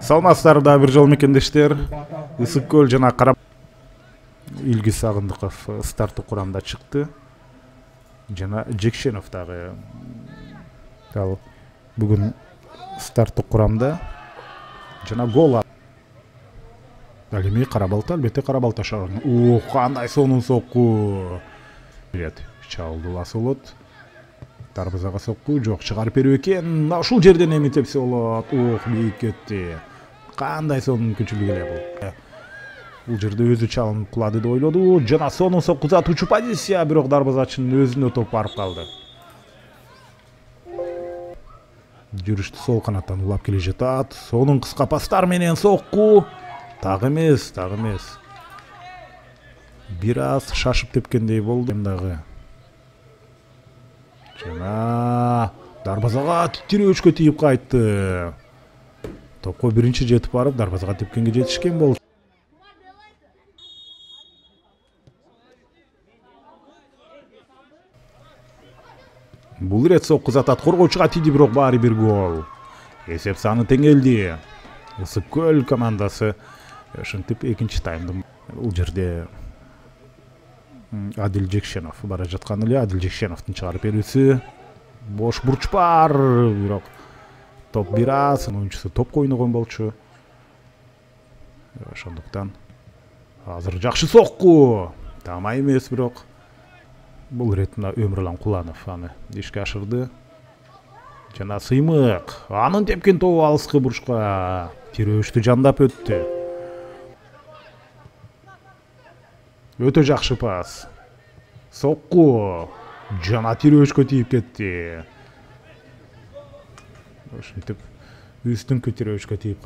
Саламатсыздар, да бир жолу мекендештер. Ысык көл жана Карап Илгиз Сагындыков старттык курамда чыкты. Жана Жекшенов дагы ал бүгүн старттык курамда жана гол ал эми Карабалта, албетте Карабалта шаарынын. Кандай сонун сокку. Чалдууласы болот. Дарбазага сокку жок, чыгарып берүү экен. Ушул жерден эми тепсе болот. Бийик кетти. Кандай сонун мүмкүнчүлүк эле бул. Бул жерде өзү чалынып кулады деп ойлоду. Жана сонун сокку затуучу позиция, бирок дарбазачынын өзүнө топ барып калды. Жүрүштү сол канаттан улап келе жатат. Сонун кыска пастар менен сокку. Тагы эмес. Бир аз шашып тепкендей болду дагы. Жана дарбазага тирөөчкө тийип кайтты. Топко биринчи жетип барып, дарбазага тепкенге жетишкен болчу. Бул рет сокку затат коргоочуга тийди, бирок баары бир гол. Эсеп саны теңелди. Ысык көл командасы ошентип экинчи таймда бул жерде Адил Жекшенов бара жаткан эле. Адил Жекшеновдун чыгарып берүүсү. Бош бурч бар, бирок топ бир аз, оюнчусу топко ойногон болчу. Ошондуктан азыр жакшы сокку. Тамай эмес, бирок бул рет Өмүрлан Куланов аны ишке ашырды. Жана Сыймык анын тепкен тобу алыскы бурчка тирөөчтү жандап өттү. Өтө жакшы пас. Сокку жана тирөөчкө тийип кетти. Ошентип үстүңкү тирөөчкө тийип